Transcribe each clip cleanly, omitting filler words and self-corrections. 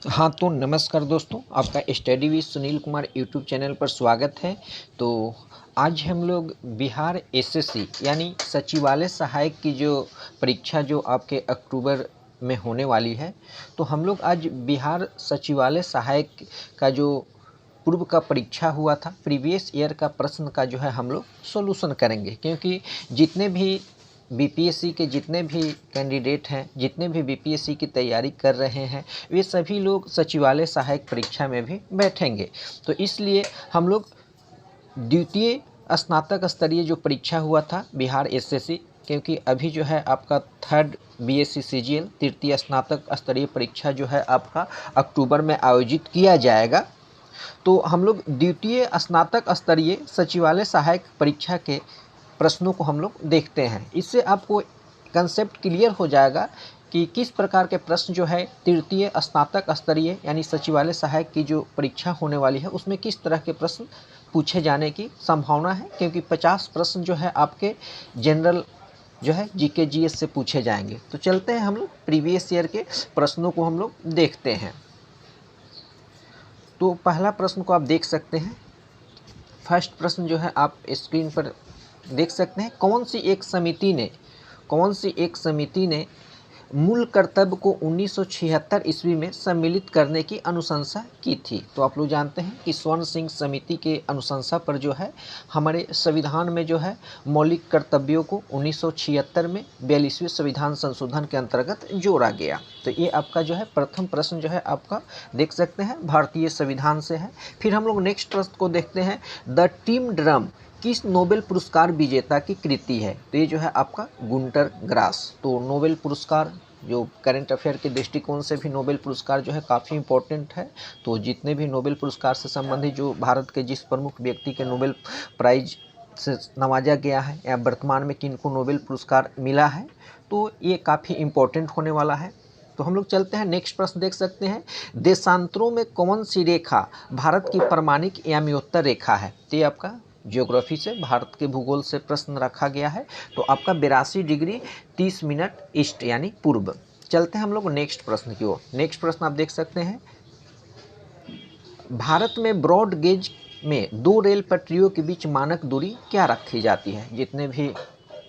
हाँ, तो नमस्कार दोस्तों, आपका study with Sunil Kumar YouTube channel पर स्वागत है। तो आज हम लोग बिहार एसएससी यानी सचिवालय सहायक की जो परीक्षा जो आपके अक्टूबर में होने वाली है, तो हम लोग आज बिहार सचिवालय सहायक का जो पूर्व का परीक्षा हुआ था, प्रीवियस ईयर का प्रश्न का जो है हम लोग सॉल्यूशन करेंगे, क्योंकि जितने भी बीपीएससी के जितने भी कैंडिडेट हैं, जितने भी बीपीएससी की तैयारी कर रहे हैं, वे सभी लोग सचिवालय सहायक परीक्षा में भी बैठेंगे। तो इसलिए हम लोग द्वितीय स्नातक स्तरीय जो परीक्षा हुआ था बिहार एसएससी, क्योंकि अभी जो है आपका थर्ड बीएससी सीजीएल तृतीय स्नातक स्तरीय परीक्षा जो है आपका अक्टूबर में आयोजित किया जाएगा। तो हम लोग द्वितीय स्नातक स्तरीय सचिवालय सहायक परीक्षा के प्रश्नों को हम लोग देखते हैं। इससे आपको कंसेप्ट क्लियर हो जाएगा कि किस प्रकार के प्रश्न जो है तृतीय स्नातक स्तरीय यानी सचिवालय सहायक की जो परीक्षा होने वाली है उसमें किस तरह के प्रश्न पूछे जाने की संभावना है, क्योंकि 50 प्रश्न जो है आपके जनरल जो है जीके जीएस से पूछे जाएंगे। तो चलते हैं हम लोग प्रीवियस ईयर के प्रश्नों को हम लोग देखते हैं। तो पहला प्रश्न को आप देख सकते हैं। फर्स्ट प्रश्न जो है आप स्क्रीन पर देख सकते हैं। कौन सी एक समिति ने मूल कर्तव्य को 1976 ईस्वी में सम्मिलित करने की अनुशंसा की थी। तो आप लोग जानते हैं कि स्वर्ण सिंह समिति के अनुशंसा पर जो है हमारे संविधान में जो है मौलिक कर्तव्यों को 1976 में 42वें संविधान संशोधन के अंतर्गत जोड़ा गया। तो ये आपका जो है प्रथम प्रश्न जो है आपका देख सकते हैं भारतीय संविधान से है। फिर हम लोग नेक्स्ट प्रश्न को देखते हैं। द टीम ड्रम किस नोबेल पुरस्कार विजेता की कृति है। तो ये जो है आपका गुंटर ग्रास। तो नोबेल पुरस्कार जो करंट अफेयर के दृष्टिकोण से भी नोबेल पुरस्कार जो है काफ़ी इम्पोर्टेंट है। तो जितने भी नोबेल पुरस्कार से संबंधित जो भारत के जिस प्रमुख व्यक्ति के नोबेल प्राइज से नवाजा गया है या वर्तमान में किनको नोबेल पुरस्कार मिला है, तो ये काफ़ी इम्पोर्टेंट होने वाला है। तो हम लोग चलते हैं नेक्स्ट प्रश्न देख सकते हैं। देशांतरों में कौन सी रेखा भारत की प्रमाणिक याम्योत्तर रेखा है। तो ये आपका ज्योग्राफी से भारत के भूगोल से प्रश्न रखा गया है। तो आपका 82 डिग्री 30 मिनट ईस्ट यानी पूर्व। चलते हैं हम लोग नेक्स्ट प्रश्न की ओर। नेक्स्ट प्रश्न आप देख सकते हैं। भारत में ब्रॉड गेज में दो रेल पटरियों के बीच मानक दूरी क्या रखी जाती है। जितने भी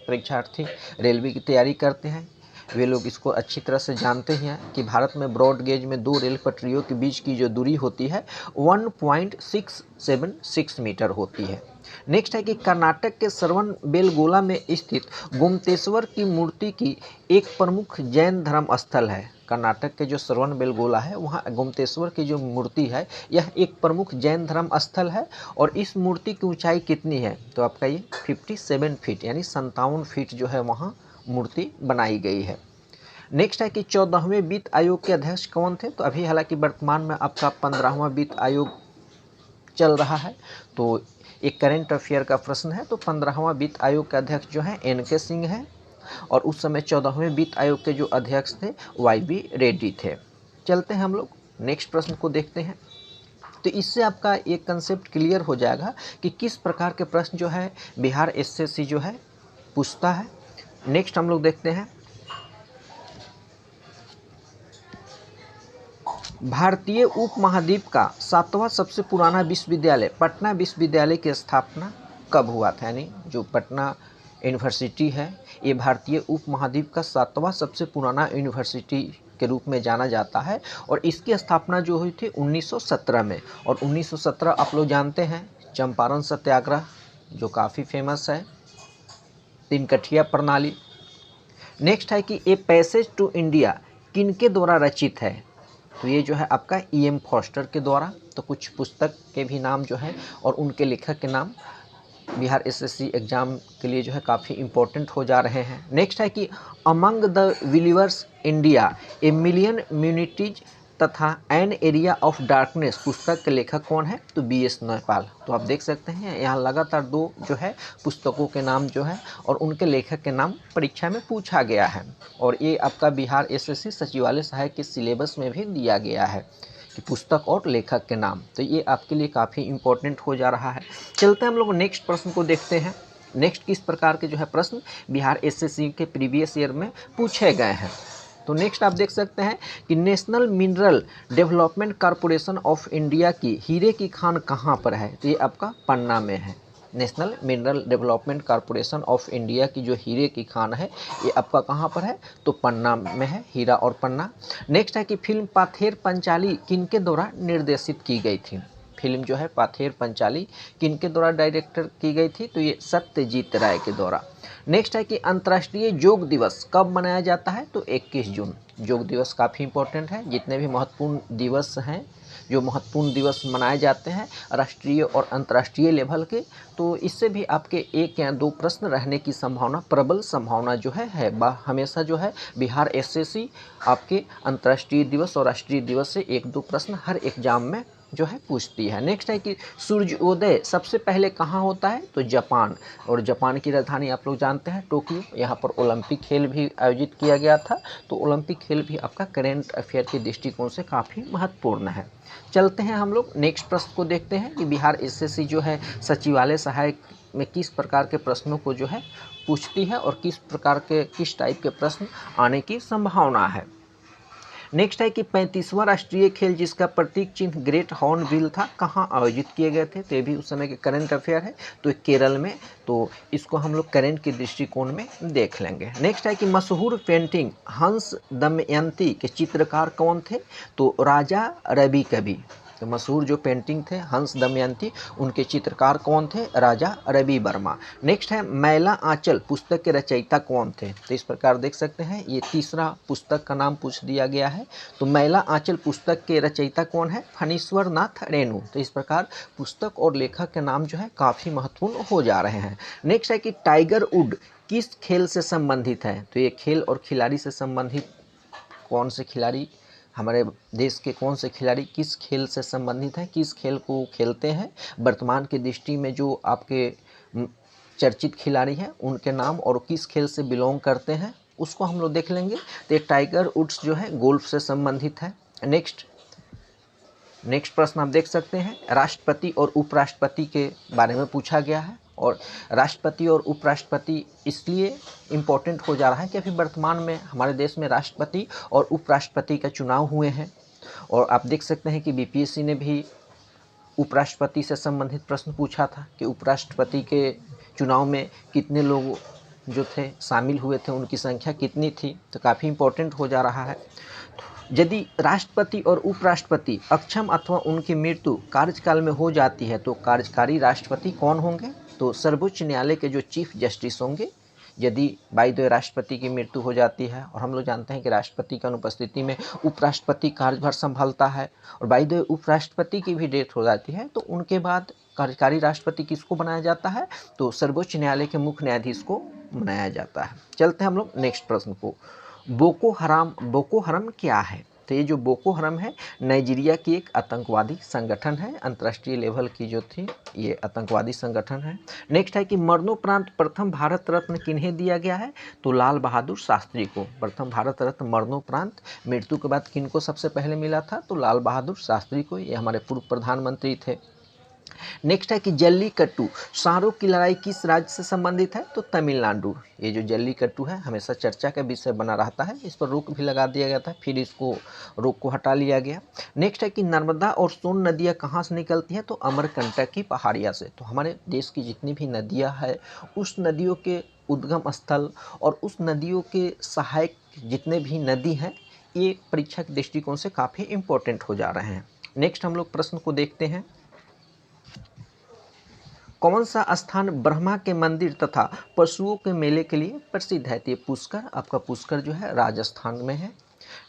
परीक्षार्थी रेलवे की तैयारी करते हैं वे लोग इसको अच्छी तरह से जानते हैं कि भारत में ब्रॉड गेज में दो रेल पटरियों के बीच की जो दूरी होती है 1.676 मीटर होती है। नेक्स्ट है कि कर्नाटक के श्रवणबेलगोला में स्थित गोमतेश्वर की मूर्ति की एक प्रमुख जैन धर्म स्थल है। कर्नाटक के जो श्रवणबेलगोला है वहाँ गोमतेश्वर की जो मूर्ति है यह एक प्रमुख जैन धर्म स्थल है। और इस मूर्ति की ऊंचाई कितनी है। तो आपका ये 57 फीट यानी 57 फीट जो है वहाँ मूर्ति बनाई गई है। नेक्स्ट है कि 14वें वित्त आयोग के अध्यक्ष कौन थे। तो अभी हालांकि वर्तमान में आपका 15वां वित्त आयोग चल रहा है, तो एक करंट अफेयर का प्रश्न है। तो 15वां वित्त आयोग के अध्यक्ष जो है एन.के. सिंह हैं और उस समय 14वें वित्त आयोग के जो अध्यक्ष थे वाई.बी. रेड्डी थे। चलते हैं हम लोग नेक्स्ट प्रश्न को देखते हैं। तो इससे आपका एक कंसेप्ट क्लियर हो जाएगा कि किस प्रकार के प्रश्न जो है बिहार एसएससी जो है पूछता है। नेक्स्ट हम लोग देखते हैं। भारतीय उपमहाद्वीप का 7वां सबसे पुराना विश्वविद्यालय पटना विश्वविद्यालय की स्थापना कब हुआ था। यानी जो पटना यूनिवर्सिटी है ये भारतीय उपमहाद्वीप का 7वां सबसे पुराना यूनिवर्सिटी के रूप में जाना जाता है। और इसकी स्थापना जो हुई थी 1917 में। और 1917 आप लोग जानते हैं चंपारण सत्याग्रह जो काफ़ी फेमस है, तीनकठिया प्रणाली। नेक्स्ट है कि ए पैसेज टू इंडिया किनके द्वारा रचित है। तो ये जो है आपका E.M. फॉस्टर के द्वारा। तो कुछ पुस्तक के भी नाम जो है और उनके लेखक के नाम बिहार एसएससी एग्जाम के लिए जो है काफ़ी इम्पोर्टेंट हो जा रहे हैं। नेक्स्ट है कि among the believers India a million immunities तथा एन एरिया ऑफ डार्कनेस पुस्तक के लेखक कौन है। तो B.S. नयपाल। तो आप देख सकते हैं यहाँ लगातार दो जो है पुस्तकों के नाम जो है और उनके लेखक के नाम परीक्षा में पूछा गया है। और ये आपका बिहार एसएससी सचिवालय सहायक के सिलेबस में भी दिया गया है कि पुस्तक और लेखक के नाम। तो ये आपके लिए काफ़ी इम्पोर्टेंट हो जा रहा है। चलते हैं हम लोग नेक्स्ट प्रश्न को देखते हैं। नेक्स्ट किस प्रकार के जो है प्रश्न बिहार एसएससी के प्रीवियस ईयर में पूछे गए हैं। तो नेक्स्ट आप देख सकते हैं कि national mineral development corporation of India की हीरे की खान कहाँ पर है, तो ये आपका पन्ना में है। National mineral development corporation of India की जो हीरे की खान है ये आपका कहाँ पर है, तो पन्ना में है, हीरा और पन्ना। नेक्स्ट है कि फिल्म पाथेर पंचाली किनके द्वारा निर्देशित की गई थी, फिल्म जो है पाथेर पंचाली किनके द्वारा डायरेक्टर की गई थी, तो ये सत्यजीत राय के द्वारा। नेक्स्ट है कि अंतर्राष्ट्रीय योग दिवस कब मनाया जाता है, तो 21 जून। योग दिवस काफ़ी इंपॉर्टेंट है, जितने भी महत्वपूर्ण दिवस हैं, जो महत्वपूर्ण दिवस मनाए जाते हैं राष्ट्रीय और अंतर्राष्ट्रीय लेवल के, तो इससे भी आपके 1 या 2 प्रश्न रहने की संभावना, प्रबल संभावना जो है हमेशा जो है बिहार एसएससी आपके अंतर्राष्ट्रीय दिवस और राष्ट्रीय दिवस से 1-2 प्रश्न हर एग्जाम में जो है पूछती है। नेक्स्ट है कि सूर्योदय सबसे पहले कहाँ होता है, तो जापान, और जापान की राजधानी आप लोग जानते हैं टोक्यो। यहाँ पर ओलंपिक खेल भी आयोजित किया गया था, तो ओलंपिक खेल भी आपका करेंट अफेयर के दृष्टिकोण से काफ़ी महत्वपूर्ण है। चलते हैं हम लोग नेक्स्ट प्रश्न को देखते हैं कि बिहार एसएससी जो है सचिवालय सहायक में किस प्रकार के प्रश्नों को जो है पूछती है और किस टाइप के प्रश्न आने की संभावना है। नेक्स्ट है कि 35वां राष्ट्रीय खेल जिसका प्रतीक चिन्ह ग्रेट हॉर्न बिल था कहाँ आयोजित किए गए थे, तो ये भी उस समय के करंट अफेयर है, तो केरल में, तो इसको हम लोग करंट के दृष्टिकोण में देख लेंगे। नेक्स्ट है कि मशहूर पेंटिंग हंस दमयंती के चित्रकार कौन थे, तो राजा रवि कवि। तो मशहूर जो पेंटिंग थे हंस दमयंती, उनके चित्रकार कौन थे, राजा रवि वर्मा। नेक्स्ट है मैला आंचल पुस्तक के रचयिता कौन थे, तो इस प्रकार देख सकते हैं ये तीसरा पुस्तक का नाम पूछ दिया गया है, तो मैला आंचल पुस्तक के रचयिता कौन है, फणीश्वर नाथ रेणु। तो इस प्रकार पुस्तक और लेखक के नाम जो है काफ़ी महत्वपूर्ण हो जा रहे हैं। नेक्स्ट है कि टाइगर वुड किस खेल से संबंधित है, तो ये खेल और खिलाड़ी से संबंधित कौन से खिलाड़ी, हमारे देश के कौन से खिलाड़ी किस खेल से संबंधित हैं, किस खेल को खेलते हैं, वर्तमान की दृष्टि में जो आपके चर्चित खिलाड़ी हैं उनके नाम और किस खेल से बिलोंग करते हैं उसको हम लोग देख लेंगे। तो टाइगर वुड्स जो है गोल्फ से संबंधित है। नेक्स्ट प्रश्न आप देख सकते हैं राष्ट्रपति और उपराष्ट्रपति के बारे में पूछा गया है, और राष्ट्रपति और उपराष्ट्रपति इसलिए इम्पोर्टेंट हो जा रहा है कि अभी वर्तमान में हमारे देश में राष्ट्रपति और उपराष्ट्रपति का चुनाव हुए हैं, और आप देख सकते हैं कि बीपीएससी ने भी उपराष्ट्रपति से संबंधित प्रश्न पूछा था कि उपराष्ट्रपति के चुनाव में कितने लोग जो थे शामिल हुए थे, उनकी संख्या कितनी थी, तो काफ़ी इम्पोर्टेंट हो जा रहा है। यदि राष्ट्रपति और उपराष्ट्रपति अक्षम अथवा उनकी मृत्यु कार्यकाल में हो जाती है तो कार्यकारी राष्ट्रपति कौन होंगे, तो सर्वोच्च न्यायालय के जो चीफ जस्टिस होंगे। यदि बाय द वे राष्ट्रपति की मृत्यु हो जाती है, और हम लोग जानते हैं कि राष्ट्रपति की अनुपस्थिति में उपराष्ट्रपति कार्यभार संभालता है, और बाय द वे उपराष्ट्रपति की भी डेथ हो जाती है तो उनके बाद कार्यकारी राष्ट्रपति किसको बनाया जाता है, तो सर्वोच्च न्यायालय के मुख्य न्यायाधीश को बनाया जाता है। चलते हैं हम लोग नेक्स्ट प्रश्न को। बोको हराम क्या है, तो ये जो बोको हराम है नाइजीरिया की एक आतंकवादी संगठन है, अंतर्राष्ट्रीय लेवल की जो थी ये आतंकवादी संगठन है। नेक्स्ट है कि मरणोपरांत प्रथम भारत रत्न किन्हें दिया गया है, तो लाल बहादुर शास्त्री को। प्रथम भारत रत्न मरणोपरांत मृत्यु के बाद किनको सबसे पहले मिला था, तो लाल बहादुर शास्त्री को, ये हमारे पूर्व प्रधानमंत्री थे। नेक्स्ट है कि जल्लीकट्टू सांरों की लड़ाई किस राज्य से संबंधित है, तो तमिलनाडु। ये जो जल्लीकट्टू है हमेशा चर्चा का विषय बना रहता है, इस पर रोक भी लगा दिया गया था, फिर इसको रोक को हटा लिया गया। नेक्स्ट है कि नर्मदा और सोन नदियाँ कहाँ से निकलती हैं, तो अमरकंटक की पहाड़ियाँ से। तो हमारे देश की जितनी भी नदियाँ हैं उस नदियों के उद्गम स्थल और उस नदियों के सहायक जितने भी नदी हैं ये परीक्षा के दृष्टिकोण से काफ़ी इम्पोर्टेंट हो जा रहे हैं। नेक्स्ट हम लोग प्रश्न को देखते हैं। कौन सा स्थान ब्रह्मा के मंदिर तथा पशुओं के मेले के लिए प्रसिद्ध है, तो ये पुष्कर, आपका पुष्कर जो है राजस्थान में है।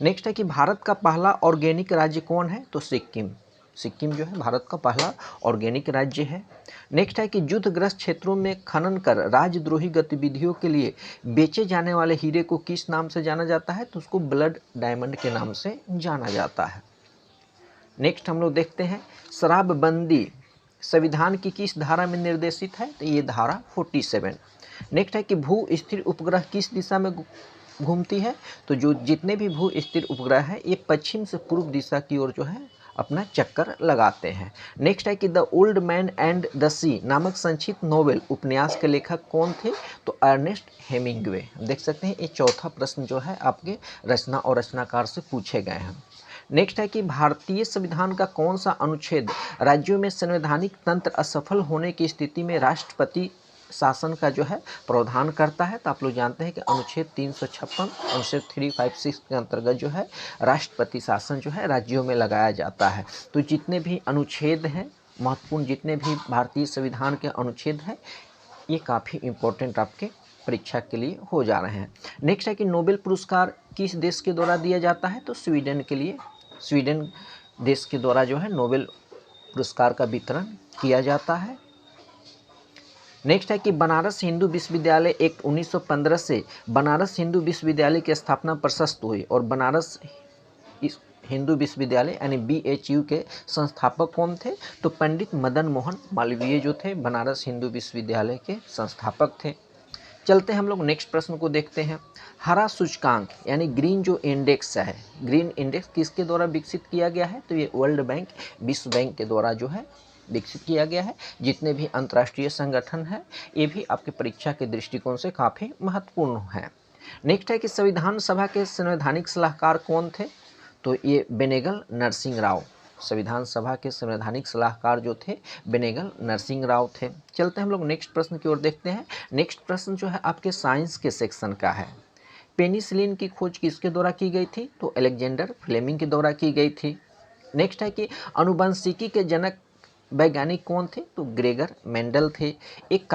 नेक्स्ट है कि भारत का पहला ऑर्गेनिक राज्य कौन है, तो सिक्किम। सिक्किम जो है भारत का पहला ऑर्गेनिक राज्य है। नेक्स्ट है कि युद्धग्रस्त क्षेत्रों में खनन कर राजद्रोही गतिविधियों के लिए बेचे जाने वाले हीरे को किस नाम से जाना जाता है, तो उसको ब्लड डायमंड के नाम से जाना जाता है। नेक्स्ट हम लोग देखते हैं शराबबंदी संविधान की किस धारा में निर्देशित है, तो ये धारा 47। नेक्स्ट है कि भू स्थिर उपग्रह किस दिशा में घूमती है, तो जो जितने भी भू स्थिर उपग्रह हैं ये पश्चिम से पूर्व दिशा की ओर जो है अपना चक्कर लगाते हैं। नेक्स्ट है कि the old man and the sea नामक संक्षिप्त नोवेल उपन्यास के लेखक कौन थे? तो अर्नेस्ट हेमिंग्वे। देख सकते हैं ये चौथा प्रश्न जो है आपके रचना और रचनाकार से पूछे गए हैं। नेक्स्ट है कि भारतीय संविधान का कौन सा अनुच्छेद राज्यों में संवैधानिक तंत्र असफल होने की स्थिति में राष्ट्रपति शासन का जो है प्रावधान करता है? तो आप लोग जानते हैं कि अनुच्छेद 356 अनुच्छेद 356 के अंतर्गत जो है राष्ट्रपति शासन जो है राज्यों में लगाया जाता है। तो जितने भी अनुच्छेद हैं महत्वपूर्ण, जितने भी भारतीय संविधान के अनुच्छेद हैं, ये काफ़ी इम्पोर्टेंट आपके परीक्षा के लिए हो जा रहे हैं। नेक्स्ट है कि नोबेल पुरस्कार किस देश के द्वारा दिया जाता है? तो स्वीडन के लिए, स्वीडन देश के द्वारा जो है नोबेल पुरस्कार का वितरण किया जाता है। नेक्स्ट है कि बनारस हिंदू विश्वविद्यालय एक्ट 1915 से बनारस हिंदू विश्वविद्यालय की स्थापना प्रशस्त हुई और बनारस हिंदू विश्वविद्यालय यानी BHU के संस्थापक कौन थे? तो पंडित मदन मोहन मालवीय जो थे बनारस हिंदू विश्वविद्यालय के संस्थापक थे। चलते हैं हम लोग नेक्स्ट प्रश्न को देखते हैं। हरा सूचकांक यानी ग्रीन जो इंडेक्स है, ग्रीन इंडेक्स किसके द्वारा विकसित किया गया है? तो ये वर्ल्ड बैंक, विश्व बैंक के द्वारा जो है विकसित किया गया है। जितने भी अंतर्राष्ट्रीय संगठन हैं ये भी आपके परीक्षा के दृष्टिकोण से काफ़ी महत्वपूर्ण हैं। नेक्स्ट है कि संविधान सभा के संवैधानिक सलाहकार कौन थे? तो ये बेनेगल नरसिंह राव, संविधान सभा के संवैधानिक सलाहकार जो थे बेनेगल नरसिंह राव थे। चलते हैं हम लोग नेक्स्ट प्रश्न की ओर देखते हैं। नेक्स्ट प्रश्न जो है आपके साइंस के सेक्शन का है। पेनिसिलिन की खोज किसके द्वारा की गई थी? तो अलेक्जेंडर फ्लेमिंग के द्वारा की गई थी। नेक्स्ट है कि अनुवंशिकी के जनक वैज्ञानिक कौन थे? तो ग्रेगर मेंडल थे। एक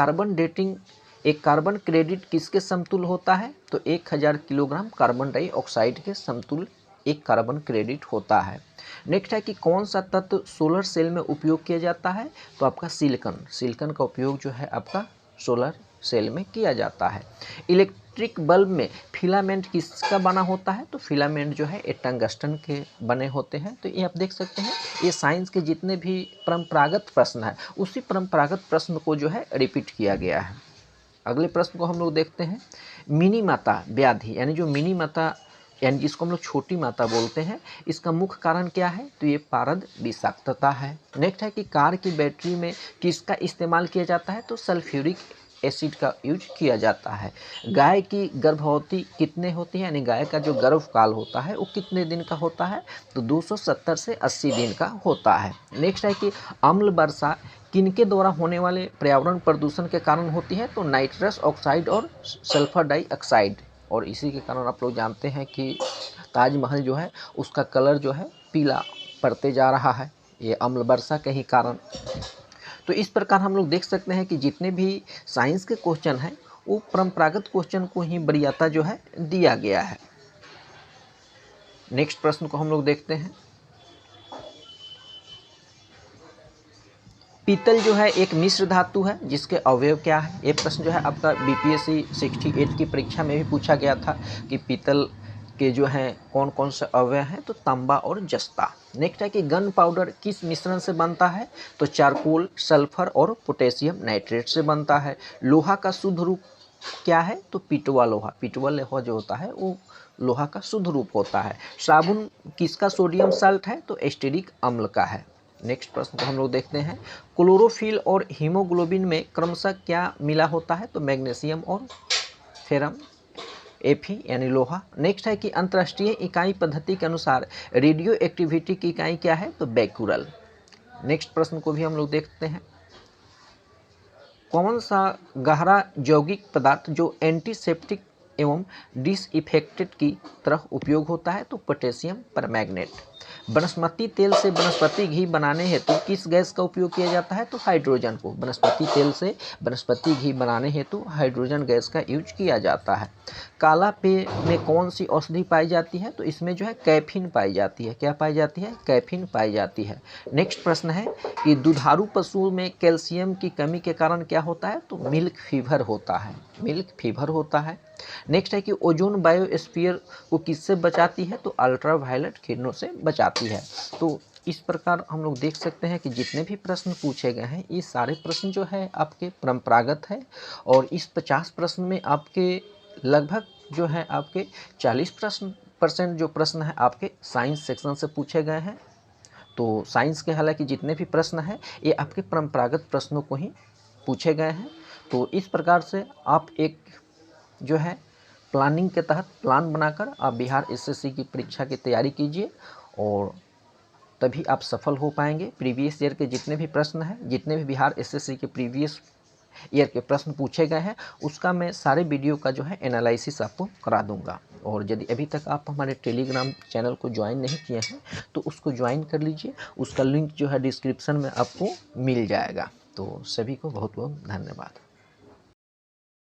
कार्बन क्रेडिट किसके समतुल्य होता है? तो 1000 किलोग्राम कार्बन डाइऑक्साइड के समतुल्य एक कार्बन क्रेडिट होता है। नेक्स्ट है कि कौन सा तत्व सोलर सेल में उपयोग किया जाता है? तो आपका सिलिकॉन का उपयोग जो है आपका सोलर सेल में किया जाता है। इलेक्ट्रिक बल्ब में फिलामेंट किसका बना होता है? तो फिलामेंट जो है ये टंगस्टन के बने होते हैं। तो ये आप देख सकते हैं ये साइंस के जितने भी परंपरागत प्रश्न है उसी परंपरागत प्रश्न को जो है रिपीट किया गया है। अगले प्रश्न को हम लोग देखते हैं। मिनी माता व्याधि यानी जो मिनी माता यानी जिसको हम लोग छोटी माता बोलते हैं, इसका मुख्य कारण क्या है? तो ये पारद विषाक्तता है। नेक्स्ट है कि कार की बैटरी में किसका इस्तेमाल किया जाता है? तो सल्फ्यूरिक एसिड का यूज किया जाता है। गाय की गर्भवती कितने होती है यानी गाय का जो गर्भकाल होता है वो कितने दिन का होता है? तो 270 से 80 दिन का होता है। नेक्स्ट है कि अम्ल वर्षा किनके द्वारा होने वाले पर्यावरण प्रदूषण के कारण होती है? तो नाइट्रस ऑक्साइड और सल्फर डाइऑक्साइड। और इसी के कारण आप लोग जानते हैं कि ताजमहल जो है उसका कलर जो है पीला पड़ते जा रहा है, ये अम्ल वर्षा के ही कारण। तो इस प्रकार हम लोग देख सकते हैं कि जितने भी साइंस के क्वेश्चन हैं वो परंपरागत क्वेश्चन को ही वरीयता जो है दिया गया है। नेक्स्ट प्रश्न को हम लोग देखते हैं। पीतल जो है एक मिश्र धातु है जिसके अवयव क्या है? ये प्रश्न जो है आपका BPSC 68 की परीक्षा में भी पूछा गया था कि पीतल के जो हैं कौन कौन से अवयव हैं? तो तांबा और जस्ता। नेक्स्ट है कि गन पाउडर किस मिश्रण से बनता है? तो चारकोल, सल्फर और पोटेशियम नाइट्रेट से बनता है। लोहा का शुद्ध रूप क्या है? तो पिटवा लोहा, पिटवा लोहा जो होता है वो लोहा का शुद्ध रूप होता है। साबुन किसका सोडियम साल्ट है? तो एस्टेरिक अम्ल का है। नेक्स्ट प्रश्न को हम लोग देखते हैं। क्लोरोफिल और हीमोग्लोबिन में क्रमशः क्या मिला होता है? तो मैग्नीशियम और फेरम Fe यानी लोहा। नेक्स्ट है कि अंतर्राष्ट्रीय इकाई पद्धति के अनुसार रेडियो एक्टिविटी की इकाई क्या है? तो बैक्यूरल। नेक्स्ट प्रश्न को भी हम लोग देखते हैं। कौन सा गहरा यौगिक पदार्थ जो एंटीसेप्टिक एवं डिसइंफेक्टेंट की तरह उपयोग होता है? तो पोटेशियम परमैंगनेट। वनस्पति तेल से वनस्पति घी बनाने हेतु किस गैस का उपयोग किया जाता है? तो हाइड्रोजन को। वनस्पति तेल से वनस्पति घी बनाने हेतु हाइड्रोजन गैस का यूज किया जाता है। काला पेय में कौन सी औषधि पाई जाती है? तो इसमें जो है कैफीन पाई जाती है। क्या पाई जाती है? कैफीन पाई जाती है। नेक्स्ट प्रश्न है कि दुधारू पशुओं में कैल्शियम की कमी के कारण क्या होता है? तो मिल्क फीवर होता है, मिल्क फीवर होता है। नेक्स्ट है कि ओजोन बायोस्फीयर को किससे बचाती है? तो अल्ट्रावायलेट किरणों से बचाती है। तो इस प्रकार हम लोग देख सकते हैं कि जितने भी प्रश्न पूछे गए हैं ये सारे प्रश्न जो है आपके परंपरागत है और इस 50 प्रश्न में आपके लगभग जो है आपके 40% जो प्रश्न है आपके साइंस सेक्शन से पूछे गए हैं। तो साइंस के हालांकि जितने भी प्रश्न हैं ये आपके परंपरागत प्रश्नों को ही पूछे गए हैं। तो इस प्रकार से आप एक जो है प्लानिंग के तहत प्लान बनाकर आप बिहार एसएससी की परीक्षा की तैयारी कीजिए और तभी आप सफल हो पाएंगे। प्रीवियस ईयर के जितने भी प्रश्न हैं, जितने भी बिहार एसएससी के प्रीवियस ईयर के प्रश्न पूछे गए हैं, उसका मैं सारे वीडियो का जो है एनालिसिस आपको करा दूंगा। और यदि अभी तक आप हमारे टेलीग्राम चैनल को ज्वाइन नहीं किए हैं तो उसको ज्वाइन कर लीजिए, उसका लिंक जो है डिस्क्रिप्शन में आपको मिल जाएगा। तो सभी को बहुत बहुत धन्यवाद।